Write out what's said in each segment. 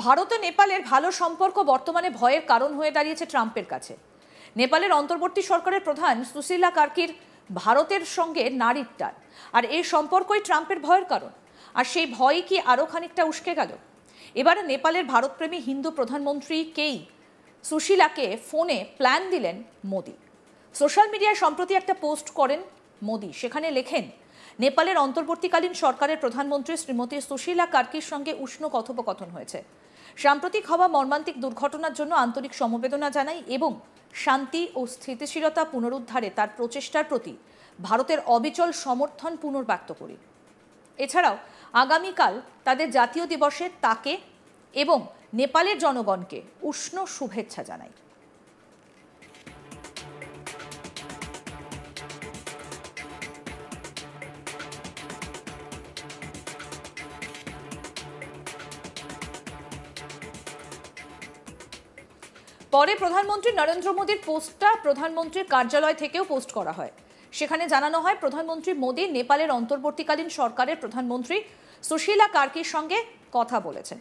ভারত ও নেপালের ভালো সম্পর্ক বর্তমানে ভয়ের কারণ হয়ে দাঁড়িয়েছে ট্রাম্পের কাছে। নেপালের অন্তর্বর্তী সরকারের প্রধান সুশীলা কার্কির ভারতের সঙ্গে নারীর টান, আর এই সম্পর্কই ট্রাম্পের ভয়ের কারণ। আর সেই ভয় কি আরও খানিকটা উস্কে গেল? এবারে নেপালের ভারতপ্রেমী হিন্দু প্রধানমন্ত্রীকেই সুশীলাকে ফোনে প্ল্যান দিলেন মোদি। সোশ্যাল মিডিয়ায় সম্প্রতি একটা পোস্ট করেন মোদি, সেখানে লেখেন, নেপালের অন্তর্বর্তীকালীন সরকারের প্রধানমন্ত্রী শ্রীমতী সুশীলা কার্কির সঙ্গে উষ্ণ কথোপকথন হয়েছে। সাম্প্রতিক হওয়া মর্মান্তিক দুর্ঘটনার জন্য আন্তরিক সমবেদনা জানাই এবং শান্তি ও স্থিতিশীলতা পুনরুদ্ধারে তার প্রচেষ্টার প্রতি ভারতের অবিচল সমর্থন পুনর্ব্যক্ত করি। এছাড়াও আগামীকাল তাদের জাতীয় দিবসে তাকে এবং নেপালের জনগণকে উষ্ণ শুভেচ্ছা জানাই। পরে প্রধানমন্ত্রী নরেন্দ্র মোদীর পোস্টটা প্রধানমন্ত্রীর কার্যালয় থেকেও পোস্ট করা হয়। সেখানে জানানো হয়, প্রধানমন্ত্রী মোদী নেপালের অন্তর্বর্তীকালীন সরকারের প্রধানমন্ত্রী সুশীলা কার্কির সঙ্গে কথা বলেছেন।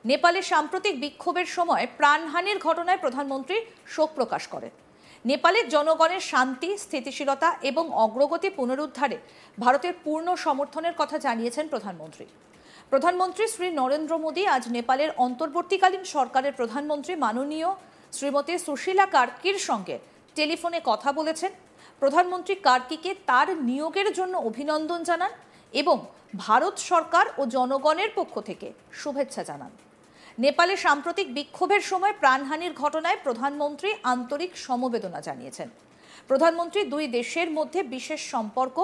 নেপালের সাম্প্রতিক বিক্ষোভের সময় প্রাণহানির ঘটনায় প্রধানমন্ত্রী শোক প্রকাশ করেন। নেপালের জনগণের শান্তি, স্থিতিশীলতা এবং অগ্রগতি পুনরুদ্ধারে ভারতের পূর্ণ সমর্থনের কথা জানিয়েছেন প্রধানমন্ত্রী। প্রধানমন্ত্রী শ্রী নরেন্দ্র মোদী আজ নেপালের অন্তর্বর্তীকালীন সরকারের প্রধানমন্ত্রী মাননীয় শ্রীমতী সুশীলা কার্কির সঙ্গে টেলিফোনে কথা বলেছেন। প্রধানমন্ত্রী কার্কিকে তার নিয়োগের জন্য অভিনন্দন জানান এবং ভারত সরকার ও জনগণের পক্ষ থেকে শুভেচ্ছা জানান। নেপালে সাম্প্রতিক বিক্ষোভের সময় প্রাণহানির ঘটনায় প্রধানমন্ত্রী আন্তরিক সমবেদনা জানিয়েছেন। প্রধানমন্ত্রী দুই দেশের মধ্যে বিশেষ সম্পর্ক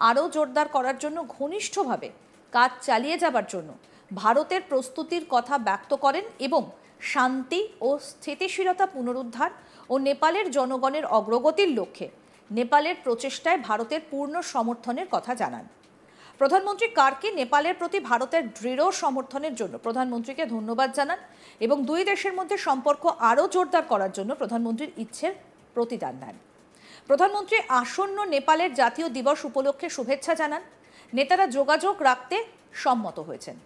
আরও জোরদার করার জন্য ঘনিষ্ঠভাবে কাজ চালিয়ে যাবার জন্য ভারতের প্রস্তুতির কথা ব্যক্ত করেন এবং শান্তি ও স্থিতিশীলতা পুনরুদ্ধার ও নেপালের জনগণের অগ্রগতির লক্ষ্যে নেপালের প্রচেষ্টায় ভারতের পূর্ণ সমর্থনের কথা জানান। প্রধানমন্ত্রী কার্কি নেপালের প্রতি ভারতের দৃঢ় সমর্থনের জন্য প্রধানমন্ত্রীকে ধন্যবাদ জানান এবং দুই দেশের মধ্যে সম্পর্ক আরও জোরদার করার জন্য প্রধানমন্ত্রীর ইচ্ছের প্রতিদান দেন। প্রধানমন্ত্রী আসন্ন নেপালের জাতীয় দিবস উপলক্ষে শুভেচ্ছা জানান। নেতারা যোগাযোগ রাখতে সম্মত হয়েছেন।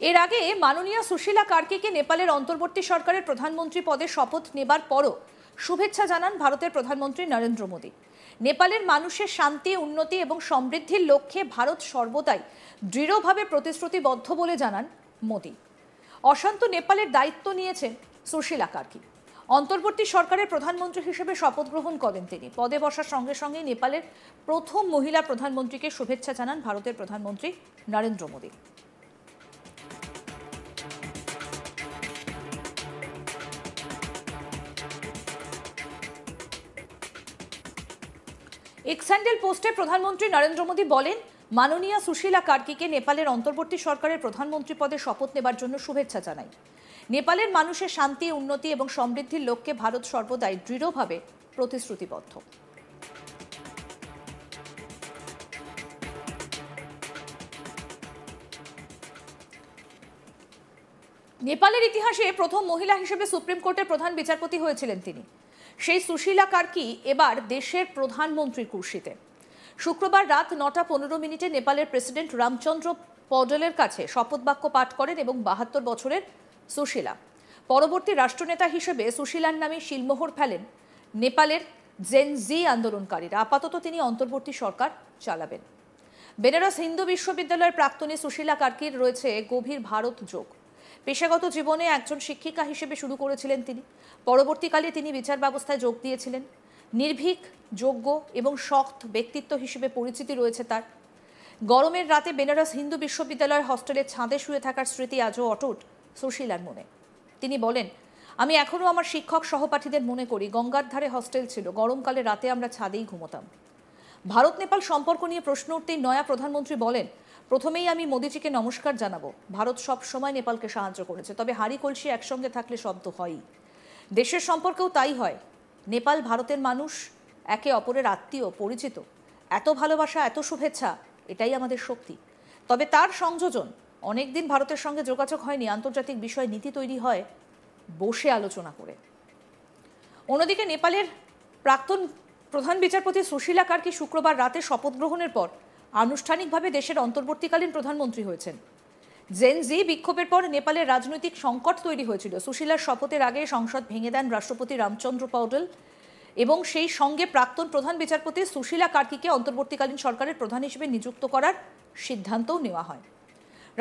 এর আগে মাননীয় সুশীলা কার্কিকে নেপালের অন্তর্বর্তী সরকারের প্রধানমন্ত্রী পদে শপথ নেবার পরও শুভেচ্ছা জানান ভারতের প্রধানমন্ত্রী নরেন্দ্র মোদী। নেপালের মানুষের শান্তি, উন্নতি এবং সমৃদ্ধির লক্ষ্যে ভারত সর্বদাই দৃঢ়ভাবে প্রতিশ্রুতিবদ্ধ বলে জানান মোদী। অশান্ত নেপালের দায়িত্ব নিয়েছেন সুশীলা কার্কি। অন্তর্বর্তী সরকারের প্রধানমন্ত্রী হিসেবে শপথ গ্রহণ করেন তিনি। পদে বসার সঙ্গে সঙ্গে নেপালের প্রথম মহিলা প্রধানমন্ত্রীকে শুভেচ্ছা জানান ভারতের প্রধানমন্ত্রী নরেন্দ্র মোদী। এক্স হ্যান্ডেল পোস্টে প্রধানমন্ত্রী নরেন্দ্র মোদী বলেন, মাননীয় সুশীলা কার্কিকে নেপালের অন্তর্বর্তী সরকারের প্রধানমন্ত্রী পদে শপথ নেবার জন্য শুভেচ্ছা জানাই। নেপালের মানুষের শান্তি, উন্নতি এবং সমৃদ্ধির লক্ষ্যে ভারত সর্বদাই দৃঢ়ভাবে প্রতিশ্রুতিবদ্ধ। নেপালের ইতিহাসে প্রথম মহিলা হিসেবে সুপ্রিম কোর্টের প্রধান বিচারপতি হয়েছিলেন তিনি। সেই সুশীলা কার্কি এবার দেশের প্রধানমন্ত্রীর কুর্সিতে। শুক্রবার রাত 9:15 নেপালের প্রেসিডেন্ট রামচন্দ্র পডলের কাছে শপথ বাক্য পাঠ করেন এবং 72 বছরের সুশীলা পরবর্তী রাষ্ট্রনেতা হিসেবে সুশীলার নামে শিলমোহর ফেলেন নেপালের জেন জি আন্দোলনকারীরা। আপাতত তিনি অন্তর্বর্তী সরকার চালাবেন। বেনারস হিন্দু বিশ্ববিদ্যালয়ের প্রাক্তনী সুশীলা কার্কির রয়েছে গভীর ভারত যোগ। পেশাগত জীবনে একজন শিক্ষিকা হিসেবে শুরু করেছিলেন তিনি। পরবর্তীকালে তিনি বিচার ব্যবস্থায় যোগ দিয়েছিলেন। নির্ভীক, যোগ্য এবং শক্ত ব্যক্তিত্ব হিসেবে পরিচিতি রয়েছে তার। গরমের রাতে বেনারস হিন্দু বিশ্ববিদ্যালয়ের হস্টেলের ছাদে শুয়ে থাকার স্মৃতি আজও অটুট সুশীলার মনে। তিনি বলেন, আমি এখনও আমার শিক্ষক সহপাঠীদের মনে করি। গঙ্গার ধারে হস্টেল ছিল, গরমকালে রাতে আমরা ছাদেই ঘুমোতাম। ভারত নেপাল সম্পর্ক নিয়ে প্রশ্ন উঠতেই নয়া প্রধানমন্ত্রী বলেন, প্রথমেই আমি মোদিজিকে নমস্কার জানাবো। ভারত সব সময় নেপালকে সাহায্য করেছে, তবে হাঁড়ি কলসি একসঙ্গে থাকলে শব্দ হয়ই। দেশের সম্পর্কেও তাই হয়। নেপাল ভারতের মানুষ একে অপরের আত্মীয়, পরিচিত। এত ভালোবাসা, এত শুভেচ্ছা, এটাই আমাদের শক্তি। তবে তার সংযোজন, অনেকদিন ভারতের সঙ্গে যোগাযোগ হয়নি। আন্তর্জাতিক বিষয় নীতি তৈরি হয় বসে আলোচনা করে। অন্যদিকে নেপালের প্রাক্তন প্রধান বিচারপতি সুশীলা কার্কি শুক্রবার রাতে শপথ গ্রহণের পর আনুষ্ঠানিকভাবে দেশের অন্তর্বর্তীকালীন প্রধানমন্ত্রী হয়েছেন। জেনজি বিক্ষোভের পর নেপালের রাজনৈতিক সংকট তৈরি হয়েছিল। সুশীলার শপথের আগে সংসদ ভেঙে দেন রাষ্ট্রপতি রামচন্দ্র পৌডেল এবং সেই সঙ্গে প্রাক্তন প্রধান বিচারপতি সুশীলা কার্কিকে অন্তর্বর্তীকালীন সরকারের প্রধান হিসেবে নিযুক্ত করার সিদ্ধান্তও নেওয়া হয়।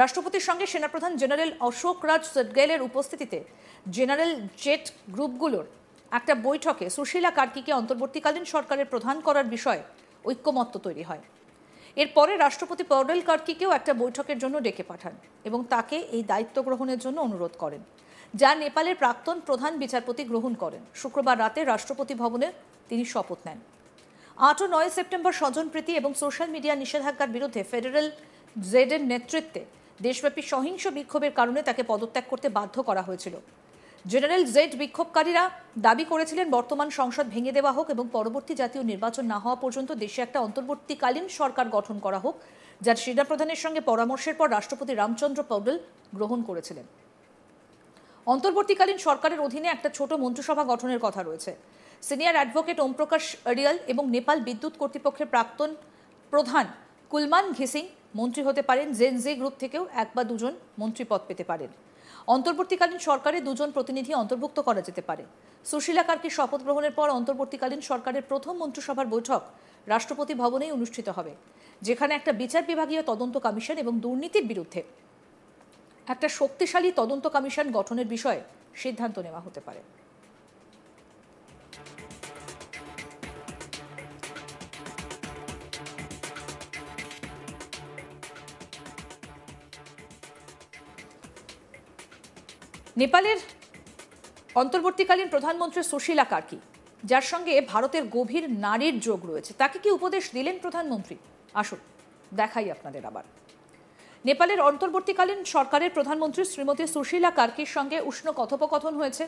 রাষ্ট্রপতির সঙ্গে সেনাপ্রধান জেনারেল অশোক রাজ সেটগেলের উপস্থিতিতে জেনারেল জেট গ্রুপগুলোর একটা বৈঠকে সুশীলা কার্কিকে অন্তর্বর্তীকালীন সরকারের প্রধান করার বিষয়ে ঐক্যমত্য তৈরি হয়। এরপরে রাষ্ট্রপতি পৌডেল কার্কিকেও একটা বৈঠকের জন্য ডেকে পাঠান এবং তাকে এই দায়িত্ব গ্রহণের জন্য অনুরোধ করেন, যা নেপালের প্রাক্তন প্রধান বিচারপতি গ্রহণ করেন। শুক্রবার রাতে রাষ্ট্রপতি ভবনে তিনি শপথ নেন। 8 ও 9 সেপ্টেম্বর স্বজনপ্রীতি এবং সোশ্যাল মিডিয়া নিষেধাজ্ঞার বিরুদ্ধে ফেডারেল জেডের নেতৃত্বে দেশব্যাপী সহিংস বিক্ষোভের কারণে তাকে পদত্যাগ করতে বাধ্য করা হয়েছিল। জেনারেল জেড বিক্ষোভকারীরা দাবি করেছিলেন বর্তমান সংসদ ভেঙে দেওয়া হোক এবং পরবর্তী জাতীয় নির্বাচন না হওয়া পর্যন্ত দেশে একটা অন্তর্বর্তীকালীন সরকার গঠন করা হোক, যার সেনাপ্রধানের সঙ্গে পরামর্শের পর রাষ্ট্রপতি রামচন্দ্র পৌডেল গ্রহণ করেছিলেন। অন্তর্বর্তীকালীন সরকারের অধীনে একটা ছোট মন্ত্রিসভা গঠনের কথা রয়েছে। সিনিয়র অ্যাডভোকেট ওমপ্রকাশ অরিয়াল এবং নেপাল বিদ্যুৎ কর্তৃপক্ষের প্রাক্তন প্রধান কুলমান ঘিসিং মন্ত্রী হতে পারেন। জেনজি গ্রুপ থেকেও 1 বা 2 জন মন্ত্রী পদ পেতে পারেন। অন্তর্বর্তীকালীন সরকারে 2 জন প্রতিনিধি অন্তর্ভুক্ত করা যেতে পারে। সুশীলা কার্কি শপথ গ্রহণের পর অন্তর্বর্তীকালীন সরকারের প্রথম মন্ত্রিসভার বৈঠক রাষ্ট্রপতি ভবনেই অনুষ্ঠিত হবে, যেখানে একটা বিচার বিভাগীয় তদন্ত কমিশন এবং দুর্নীতির বিরুদ্ধে একটা শক্তিশালী তদন্ত কমিশন গঠনের বিষয়ে সিদ্ধান্ত নেওয়া হতে পারে। নেপালের অন্তর্বর্তীকালীন প্রধানমন্ত্রী সুশীলা কার্কি, যার সঙ্গে ভারতের গভীর নারীর যোগ রয়েছে, তাকে কি উপদেশ দিলেন প্রধানমন্ত্রী? আসুন দেখাই আপনাদের আবার। নেপালের অন্তর্বর্তীকালীন সরকারের প্রধানমন্ত্রী শ্রীমতী সুশীলা কার্কির সঙ্গে উষ্ণ কথোপকথন হয়েছে।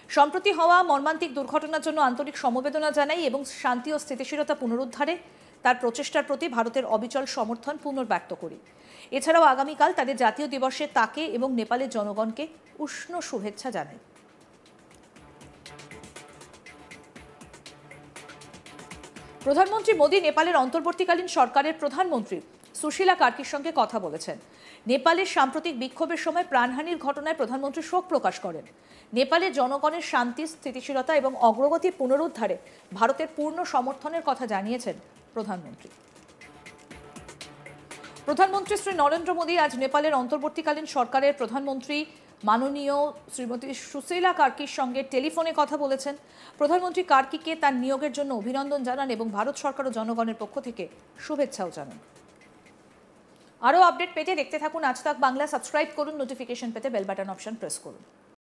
সম্প্রতি হওয়া মর্মান্তিক দুর্ঘটনার জন্য আন্তরিক সমবেদনা জানাই এবং শান্তি ও স্থিতিশীলতা পুনরুদ্ধারে তার প্রচেষ্টার প্রতি ভারতের অবিচল সমর্থন পুনর্ব্যক্ত করি। এছাড়াও আগামীকাল তাদের জাতীয় দিবসে তাকে এবং নেপালের জনগণকে উষ্ণ শুভেচ্ছা জানাই। প্রধানমন্ত্রী মোদী নেপালের অন্তর্বর্তীকালীন সরকারের প্রধানমন্ত্রী সুশীলা কার্কির সঙ্গে কথা বলেছেন। নেপালের সাম্প্রতিক বিক্ষোভের সময় প্রাণহানির ঘটনায় প্রধানমন্ত্রী শোক প্রকাশ করেন। নেপালের জনগণের শান্তি, স্থিতিশীলতা এবং অগ্রগতি পুনরুদ্ধারে ভারতের পূর্ণ সমর্থনের কথা জানিয়েছেন প্রধানমন্ত্রী। প্রধানমন্ত্রী শ্রী নরেন্দ্র মোদী আজ নেপালের অন্তর্বর্তীকালীন সরকারের প্রধানমন্ত্রী মাননীয় শ্রীমতী সুশীলা কার্কির সঙ্গে টেলিফোনে কথা বলেছেন। প্রধানমন্ত্রী কার্কিকে তার নিয়োগের জন্য অভিনন্দন জানান এবং ভারত সরকার ও জনগণের পক্ষ থেকে শুভেচ্ছাও জানান। আরও আপডেট পেতে দেখতে থাকুন আজ তাক বাংলা। সাবস্ক্রাইব করুন, নোটিফিকেশন পেতে বেল বাটন অপশন প্রেস করুন।